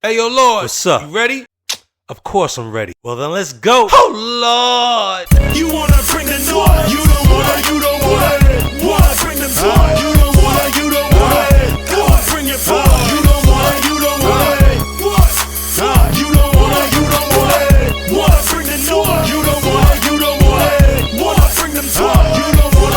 Hey, yo, Lord. What's up? You ready? Of course I'm ready. Well, then let's go. Oh, Lord. You wanna bring the noise? You don't wanna bring them toys? You don't wanna bring it forward? You don't wanna bring the noise? You don't wanna bring them toys? You don't wanna bring it forward? You don't wanna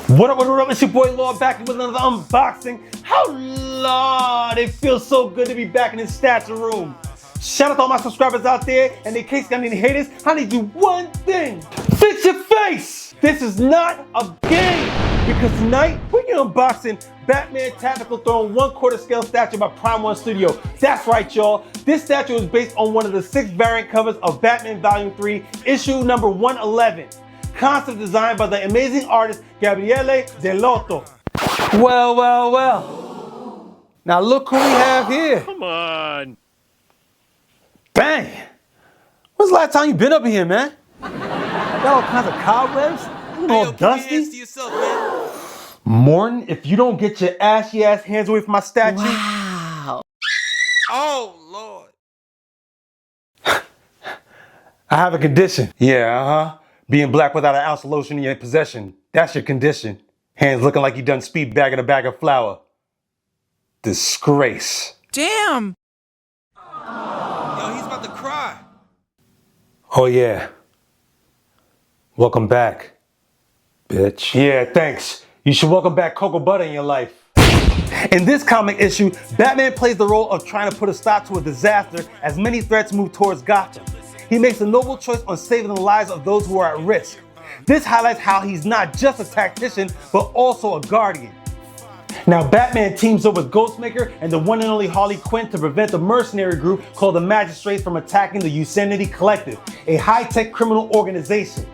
What up, it's your boy Lord back with another unboxing. Oh Lord, it feels so good to be back in the statue room. Shout out to all my subscribers out there, and in case you got any haters, I need you one thing. Fix your face! This is not a game! Because tonight, we're unboxing Batman Tactical Throne 1/4 scale statue by Prime 1 Studio. That's right, y'all. This statue is based on one of the 6 variant covers of Batman Volume 3, issue number 111. Concept designed by the amazing artist Gabrielle Dell'Otto. Well. Now look who we have here. Come on. Bang! When's the last time you been up here, man? Got all kinds of cobwebs, all dusty. To yourself, man. Morton, if you don't get your ashy ass hands away from my statue. Wow. Oh, Lord. I have a condition. Yeah, Being black without an ounce of lotion in your possession. That's your condition. Hands looking like you done speed bagging a bag of flour. Disgrace. Damn. Yo, he's about to cry. Oh yeah. Welcome back, bitch. Yeah, thanks. You should welcome back cocoa butter in your life. In this comic issue, Batman plays the role of trying to put a stop to a disaster as many threats move towards Gotham. He makes a noble choice on saving the lives of those who are at risk. This highlights how he's not just a tactician, but also a guardian. Now, Batman teams up with Ghostmaker and the one and only Harley Quinn to prevent the mercenary group called the Magistrates from attacking the Yosemite Collective, a high-tech criminal organization.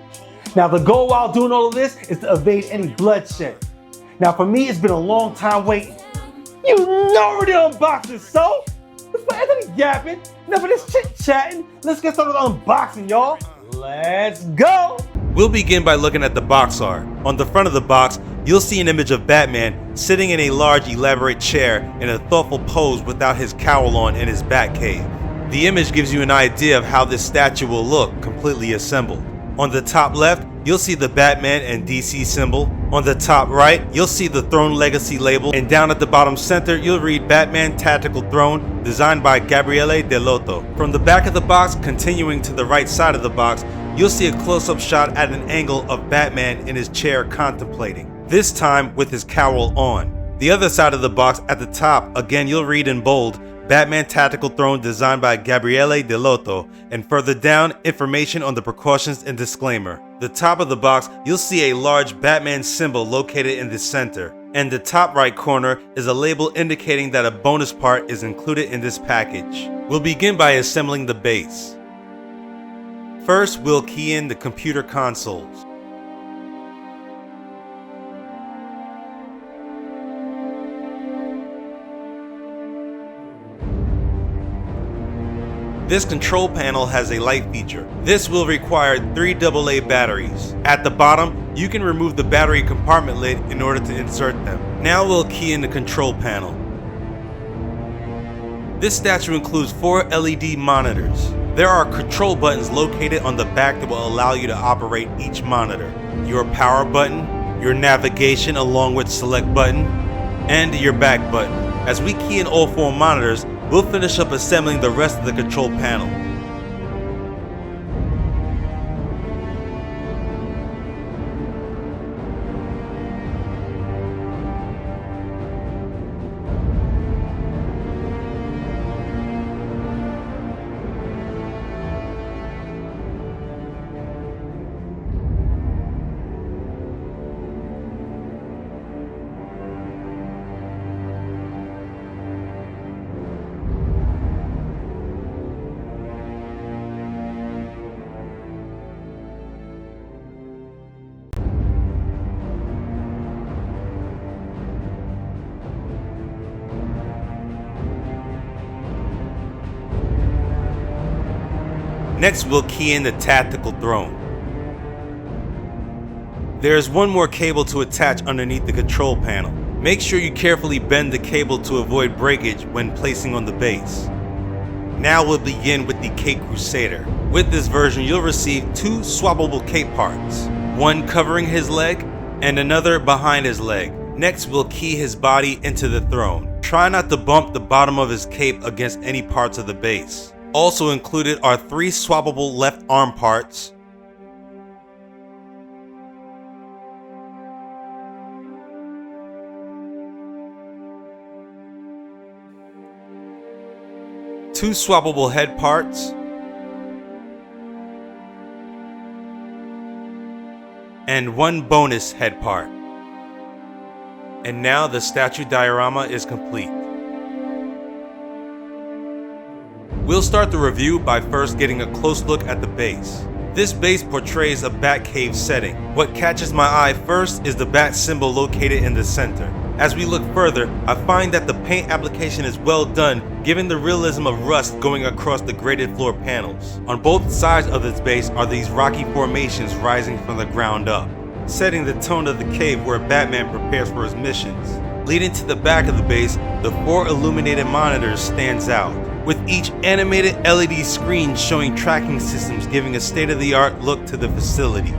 Now, the goal while doing all of this is to evade any bloodshed. Now, for me, it's been a long time waiting. You already unboxed it, so? Let's put Anthony yapping. Enough of this chit-chatting. Let's get started with unboxing, y'all. Let's go! We'll begin by looking at the box art. On the front of the box, you'll see an image of Batman sitting in a large, elaborate chair in a thoughtful pose without his cowl on in his Batcave. The image gives you an idea of how this statue will look, completely assembled. On the top left, you'll see the Batman and DC symbol. On the top right, you'll see the Throne Legacy label, and down at the bottom center, you'll read Batman Tactical Throne, designed by Gabrielle Dell'Otto. From the back of the box, continuing to the right side of the box, you'll see a close-up shot at an angle of Batman in his chair contemplating, this time with his cowl on. The other side of the box at the top, again you'll read in bold, Batman Tactical Throne designed by Gabrielle Dell'Otto, and further down, information on the precautions and disclaimer. The top of the box, you'll see a large Batman symbol located in the center, and the top right corner is a label indicating that a bonus part is included in this package. We'll begin by assembling the base. First, we'll key in the computer consoles. This control panel has a light feature. This will require 3 AA batteries. At the bottom, you can remove the battery compartment lid in order to insert them. Now we'll key in the control panel. This statue includes 4 LED monitors. There are control buttons located on the back that will allow you to operate each monitor. Your power button, your navigation along with select button, and your back button. As we key in all 4 monitors, we'll finish up assembling the rest of the control panel. Next, we'll key in the Tactical Throne. There is one more cable to attach underneath the control panel. Make sure you carefully bend the cable to avoid breakage when placing on the base. Now we'll begin with the Cape Crusader. With this version, you'll receive 2 swappable cape parts, one covering his leg and another behind his leg. Next, we'll key his body into the throne. Try not to bump the bottom of his cape against any parts of the base. Also included are 3 swappable left arm parts, two swappable head parts, and 1 bonus head part. And now the statue diorama is complete. We'll start the review by first getting a close look at the base. This base portrays a Batcave setting. What catches my eye first is the bat symbol located in the center. As we look further, I find that the paint application is well done, given the realism of rust going across the graded floor panels. On both sides of this base are these rocky formations rising from the ground up, setting the tone of the cave where Batman prepares for his missions. Leading to the back of the base, the 4 illuminated monitors stands out, with each animated LED screen showing tracking systems giving a state-of-the-art look to the facility.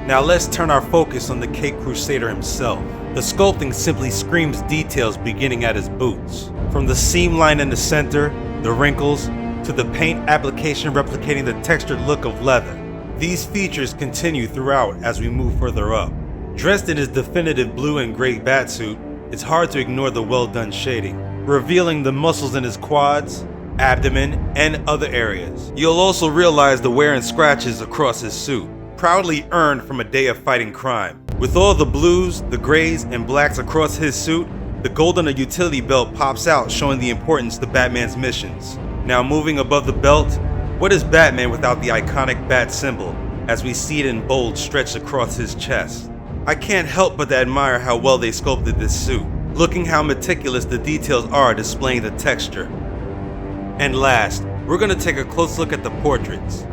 Now let's turn our focus on the Cape Crusader himself. The sculpting simply screams details beginning at his boots. From the seam line in the center, the wrinkles, to the paint application replicating the textured look of leather. These features continue throughout as we move further up. Dressed in his definitive blue and gray batsuit, it's hard to ignore the well-done shading, revealing the muscles in his quads, abdomen, and other areas. You'll also realize the wear and scratches across his suit, proudly earned from a day of fighting crime. With all the blues, the grays, and blacks across his suit, the gold on the utility belt pops out, showing the importance to Batman's missions. Now moving above the belt, what is Batman without the iconic bat symbol, as we see it in bold stretched across his chest? I can't help but admire how well they sculpted this suit, looking how meticulous the details are displaying the texture. And last, we're going to take a close look at the portraits.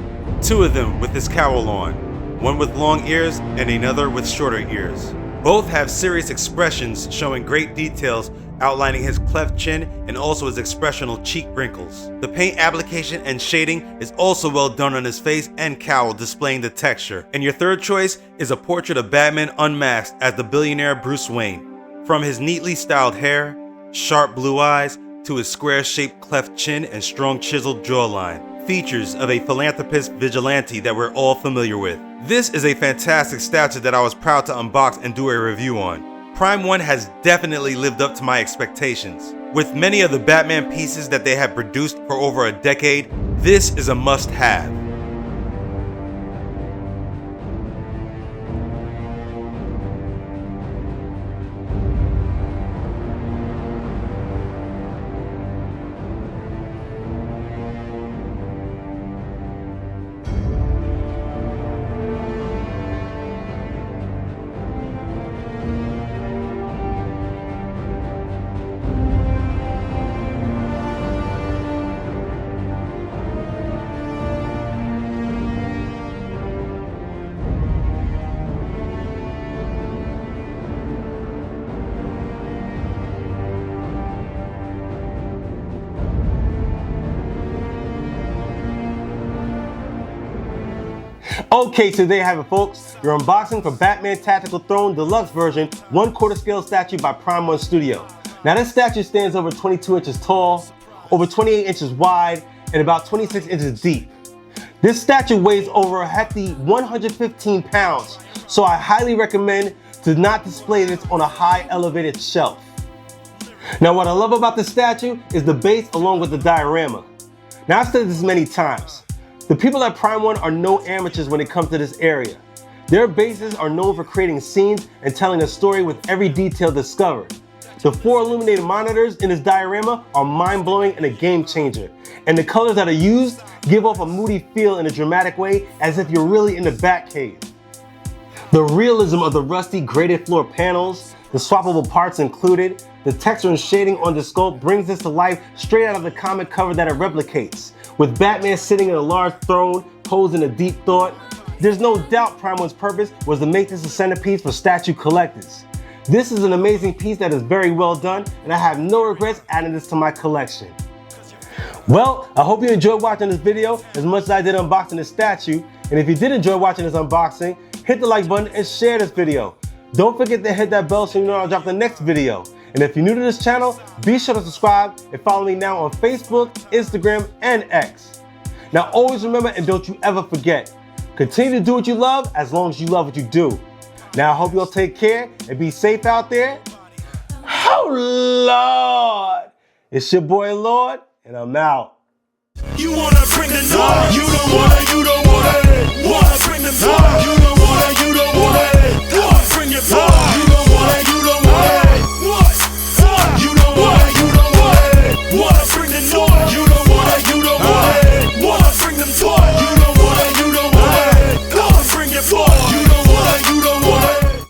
2 of them with his cowl on, one with long ears and another with shorter ears. Both have serious expressions showing great details outlining his cleft chin and also his expressional cheek wrinkles. The paint application and shading is also well done on his face and cowl, displaying the texture. And your third choice is a portrait of Batman unmasked as the billionaire Bruce Wayne. From his neatly styled hair, sharp blue eyes, to his square-shaped cleft chin and strong chiseled jawline. Features of a philanthropist vigilante that we're all familiar with. This is a fantastic statue that I was proud to unbox and do a review on. Prime 1 has definitely lived up to my expectations. With many of the Batman pieces that they have produced for over a decade, this is a must-have. Okay, so there you have it, folks. Your unboxing for Batman Tactical Throne Deluxe version 1/4 scale statue by Prime 1 Studio. Now this statue stands over 22 inches tall, over 28 inches wide, and about 26 inches deep. This statue weighs over a hefty 115 pounds, so I highly recommend to not display this on a high elevated shelf. Now what I love about the statue is the base along with the diorama. Now I've said this many times. The people at Prime 1 are no amateurs when it comes to this area. Their bases are known for creating scenes and telling a story with every detail discovered. The 4 illuminated monitors in this diorama are mind-blowing and a game changer. And the colors that are used give off a moody feel in a dramatic way, as if you're really in the Batcave. The realism of the rusty graded floor panels, the swappable parts included, the texture and shading on the sculpt brings this to life straight out of the comic cover that it replicates, with Batman sitting in a large throne, posed in a deep thought. There's no doubt Primal's purpose was to make this a centerpiece for statue collectors. This is an amazing piece that is very well done, and I have no regrets adding this to my collection. Well, I hope you enjoyed watching this video as much as I did unboxing this statue, and if you did enjoy watching this unboxing, hit the like button and share this video. Don't forget to hit that bell so you know I'll drop the next video. And if you're new to this channel, be sure to subscribe and follow me now on Facebook, Instagram, and X. Now always remember, and don't you ever forget, continue to do what you love as long as you love what you do. Now I hope you'll take care and be safe out there. Oh Lord! It's your boy Lord, and I'm out. You wanna bring the noise? You don't wanna bring them. You don't wanna, you don't wanna.